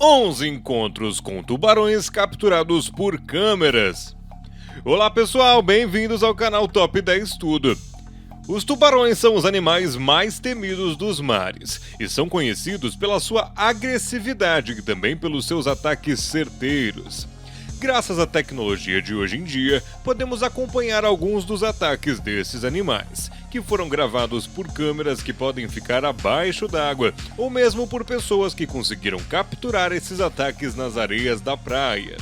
11 encontros com tubarões capturados por câmeras. Olá pessoal, bem-vindos ao canal Top 10 Tudo. Os tubarões são os animais mais temidos dos mares e são conhecidos pela sua agressividade e também pelos seus ataques certeiros. Graças à tecnologia de hoje em dia, podemos acompanhar alguns dos ataques desses animais, que foram gravados por câmeras que podem ficar abaixo d'água, ou mesmo por pessoas que conseguiram capturar esses ataques nas areias da praia.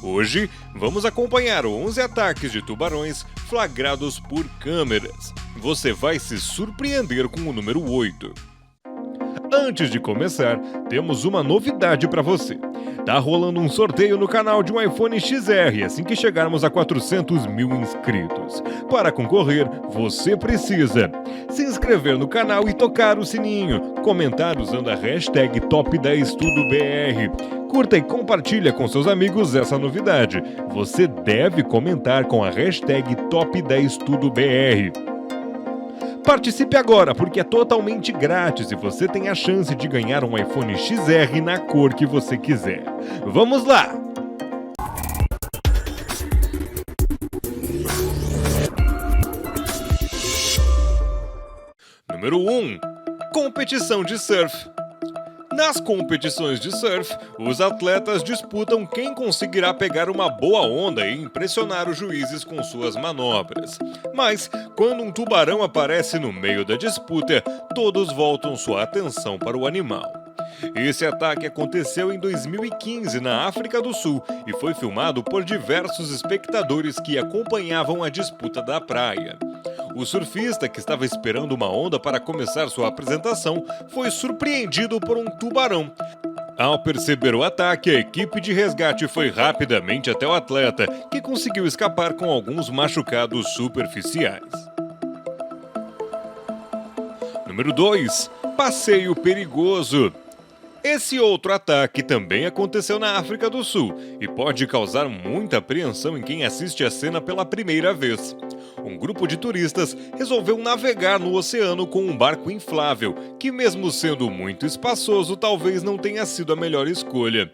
Hoje, vamos acompanhar 11 ataques de tubarões flagrados por câmeras. Você vai se surpreender com o número 8. Antes de começar, temos uma novidade para você. Tá rolando um sorteio no canal de um iPhone XR assim que chegarmos a 400 mil inscritos. Para concorrer, você precisa se inscrever no canal e tocar o sininho, comentar usando a hashtag Top10TudoBR. Curta e compartilha com seus amigos essa novidade. Você deve comentar com a hashtag Top10TudoBR. Participe agora, porque é totalmente grátis e você tem a chance de ganhar um iPhone XR na cor que você quiser. Vamos lá! Número 1. Competição de surf. Nas competições de surf, os atletas disputam quem conseguirá pegar uma boa onda e impressionar os juízes com suas manobras. Mas, quando um tubarão aparece no meio da disputa, todos voltam sua atenção para o animal. Esse ataque aconteceu em 2015 na África do Sul e foi filmado por diversos espectadores que acompanhavam a disputa da praia. O surfista, que estava esperando uma onda para começar sua apresentação, foi surpreendido por um tubarão. Ao perceber o ataque, a equipe de resgate foi rapidamente até o atleta, que conseguiu escapar com alguns machucados superficiais. Número 2. Passeio perigoso. Esse outro ataque também aconteceu na África do Sul e pode causar muita apreensão em quem assiste a cena pela primeira vez. Um grupo de turistas resolveu navegar no oceano com um barco inflável, que mesmo sendo muito espaçoso, talvez não tenha sido a melhor escolha.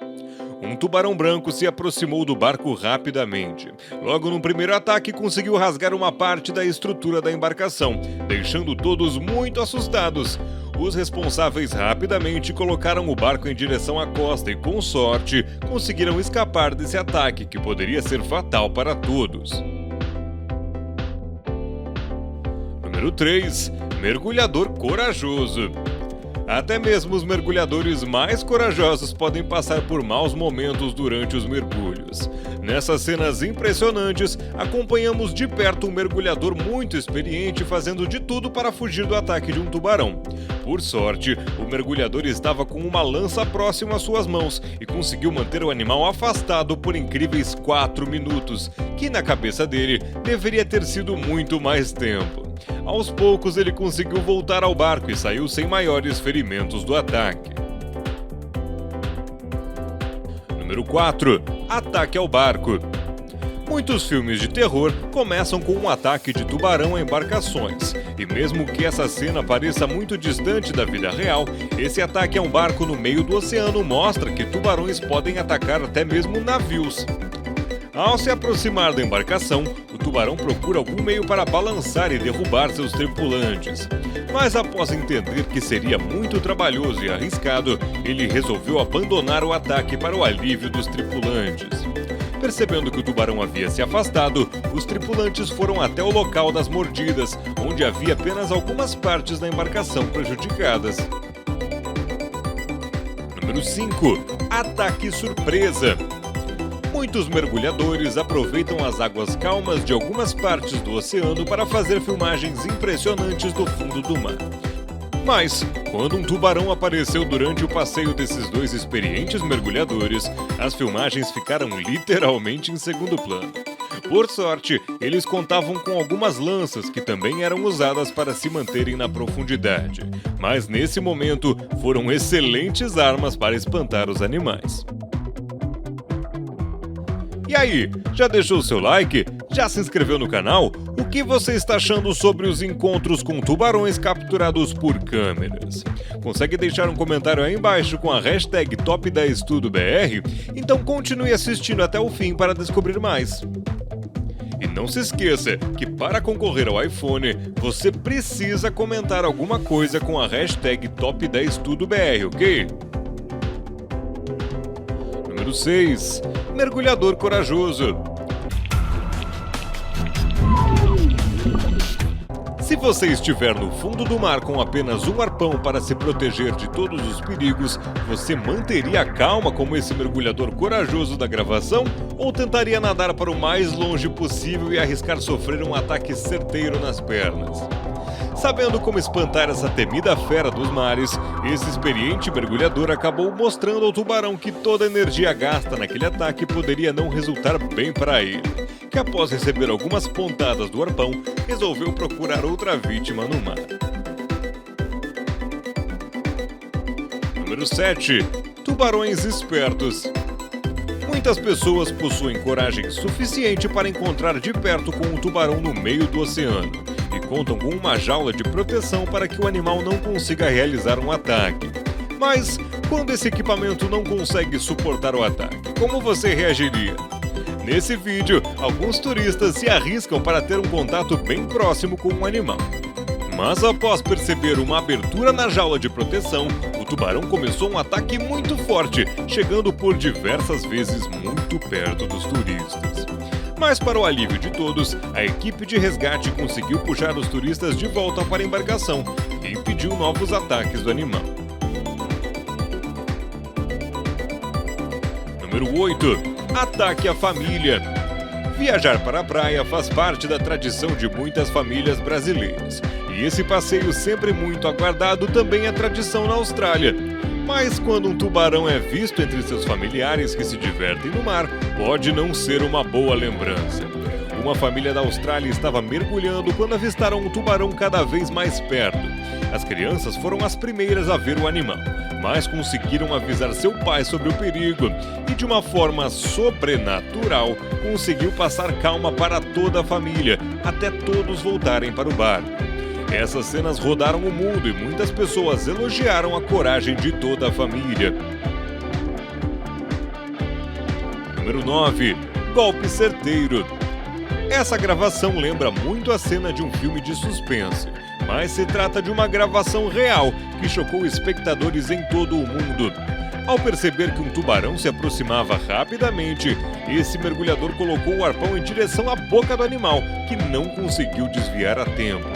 Um tubarão branco se aproximou do barco rapidamente. Logo no primeiro ataque, conseguiu rasgar uma parte da estrutura da embarcação, deixando todos muito assustados. Os responsáveis rapidamente colocaram o barco em direção à costa e, com sorte, conseguiram escapar desse ataque, que poderia ser fatal para todos. Número 3. Mergulhador corajoso. Até mesmo os mergulhadores mais corajosos podem passar por maus momentos durante os mergulhos. Nessas cenas impressionantes, acompanhamos de perto um mergulhador muito experiente fazendo de tudo para fugir do ataque de um tubarão. Por sorte, o mergulhador estava com uma lança próxima às suas mãos e conseguiu manter o animal afastado por incríveis 4 minutos, que na cabeça dele deveria ter sido muito mais tempo. Aos poucos ele conseguiu voltar ao barco e saiu sem maiores ferimentos do ataque. Número 4. Ataque ao barco. Muitos filmes de terror começam com um ataque de tubarão a embarcações, e mesmo que essa cena pareça muito distante da vida real, esse ataque a um barco no meio do oceano mostra que tubarões podem atacar até mesmo navios. Ao se aproximar da embarcação, o tubarão procura algum meio para balançar e derrubar seus tripulantes. Mas após entender que seria muito trabalhoso e arriscado, ele resolveu abandonar o ataque para o alívio dos tripulantes. Percebendo que o tubarão havia se afastado, os tripulantes foram até o local das mordidas, onde havia apenas algumas partes da embarcação prejudicadas. Número 5. Ataque surpresa. Muitos mergulhadores aproveitam as águas calmas de algumas partes do oceano para fazer filmagens impressionantes do fundo do mar. Mas, quando um tubarão apareceu durante o passeio desses dois experientes mergulhadores, as filmagens ficaram literalmente em segundo plano. Por sorte, eles contavam com algumas lanças que também eram usadas para se manterem na profundidade. Mas nesse momento, foram excelentes armas para espantar os animais. E aí, já deixou o seu like? Já se inscreveu no canal? O que você está achando sobre os encontros com tubarões capturados por câmeras? Consegue deixar um comentário aí embaixo com a hashtag Top10TudoBR? Então continue assistindo até o fim para descobrir mais. E não se esqueça que para concorrer ao iPhone, você precisa comentar alguma coisa com a hashtag Top10TudoBR, ok? Número 6. Mergulhador corajoso. Se você estiver no fundo do mar com apenas um arpão para se proteger de todos os perigos, você manteria a calma como esse mergulhador corajoso da gravação ou tentaria nadar para o mais longe possível e arriscar sofrer um ataque certeiro nas pernas? Sabendo como espantar essa temida fera dos mares, esse experiente mergulhador acabou mostrando ao tubarão que toda a energia gasta naquele ataque poderia não resultar bem para ele, que após receber algumas pontadas do arpão, resolveu procurar outra vítima no mar. Número 7. Tubarões espertos. Muitas pessoas possuem coragem suficiente para encontrar de perto com um tubarão no meio do oceano e contam com uma jaula de proteção para que o animal não consiga realizar um ataque. Mas, quando esse equipamento não consegue suportar o ataque, como você reagiria? Nesse vídeo, alguns turistas se arriscam para ter um contato bem próximo com um animal. Mas após perceber uma abertura na jaula de proteção, o tubarão começou um ataque muito forte, chegando por diversas vezes muito perto dos turistas. Mas para o alívio de todos, a equipe de resgate conseguiu puxar os turistas de volta para a embarcação e impediu novos ataques do animal. Número 8. Ataque à família. Viajar para a praia faz parte da tradição de muitas famílias brasileiras. E esse passeio sempre muito aguardado também é tradição na Austrália. Mas quando um tubarão é visto entre seus familiares que se divertem no mar, pode não ser uma boa lembrança. Uma família da Austrália estava mergulhando quando avistaram um tubarão cada vez mais perto. As crianças foram as primeiras a ver o animal, mas conseguiram avisar seu pai sobre o perigo e, de uma forma sobrenatural, conseguiu passar calma para toda a família, até todos voltarem para o barco. Essas cenas rodaram o mundo e muitas pessoas elogiaram a coragem de toda a família. Número 9. Golpe certeiro. Essa gravação lembra muito a cena de um filme de suspense, mas se trata de uma gravação real que chocou espectadores em todo o mundo. Ao perceber que um tubarão se aproximava rapidamente, esse mergulhador colocou o arpão em direção à boca do animal, que não conseguiu desviar a tempo.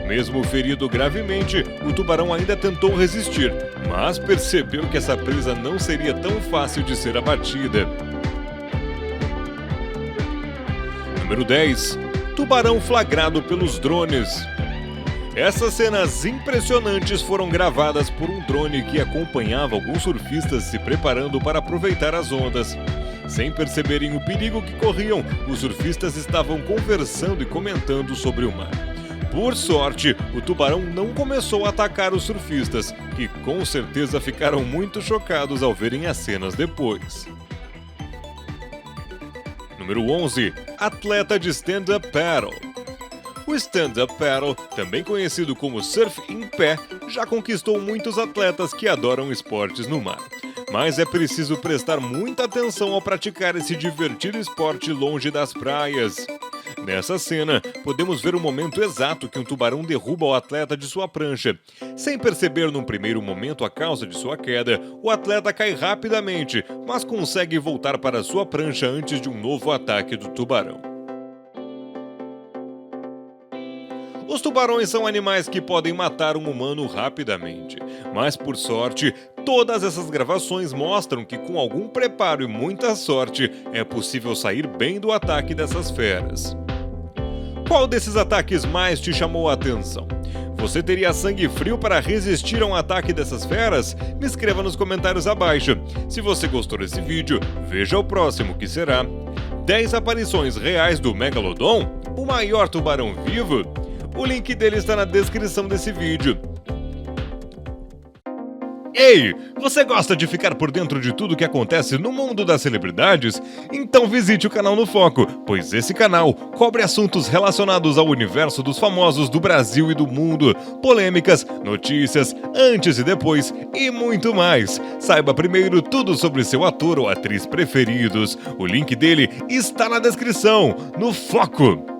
Mesmo ferido gravemente, o tubarão ainda tentou resistir, mas percebeu que essa presa não seria tão fácil de ser abatida. Número 10. Tubarão flagrado pelos drones. Essas cenas impressionantes foram gravadas por um drone que acompanhava alguns surfistas se preparando para aproveitar as ondas. Sem perceberem o perigo que corriam, os surfistas estavam conversando e comentando sobre o mar. Por sorte, o tubarão não começou a atacar os surfistas, que com certeza ficaram muito chocados ao verem as cenas depois. Número 11. Atleta de stand-up paddle. O stand-up paddle, também conhecido como surf em pé, já conquistou muitos atletas que adoram esportes no mar. Mas é preciso prestar muita atenção ao praticar esse divertido esporte longe das praias. Nessa cena, podemos ver o momento exato que um tubarão derruba o atleta de sua prancha. Sem perceber num primeiro momento a causa de sua queda, o atleta cai rapidamente, mas consegue voltar para sua prancha antes de um novo ataque do tubarão. Os tubarões são animais que podem matar um humano rapidamente, mas por sorte, todas essas gravações mostram que com algum preparo e muita sorte, é possível sair bem do ataque dessas feras. Qual desses ataques mais te chamou a atenção? Você teria sangue frio para resistir a um ataque dessas feras? Me escreva nos comentários abaixo. Se você gostou desse vídeo, veja o próximo, que será 10 aparições reais do Megalodon, o maior tubarão vivo. O link dele está na descrição desse vídeo. Ei, você gosta de ficar por dentro de tudo que acontece no mundo das celebridades? Então visite o canal No Foco, pois esse canal cobre assuntos relacionados ao universo dos famosos do Brasil e do mundo, polêmicas, notícias, antes e depois e muito mais. Saiba primeiro tudo sobre seu ator ou atriz preferidos. O link dele está na descrição. No Foco!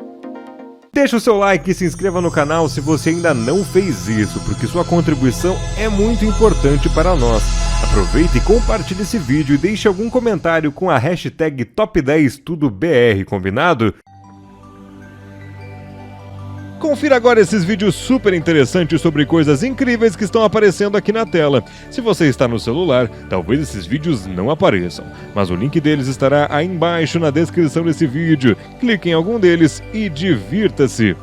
Deixa o seu like e se inscreva no canal se você ainda não fez isso, porque sua contribuição é muito importante para nós. Aproveite e compartilhe esse vídeo e deixe algum comentário com a hashtag Top10TudoBR, combinado? Confira agora esses vídeos super interessantes sobre coisas incríveis que estão aparecendo aqui na tela. Se você está no celular, talvez esses vídeos não apareçam, mas o link deles estará aí embaixo na descrição desse vídeo. Clique em algum deles e divirta-se!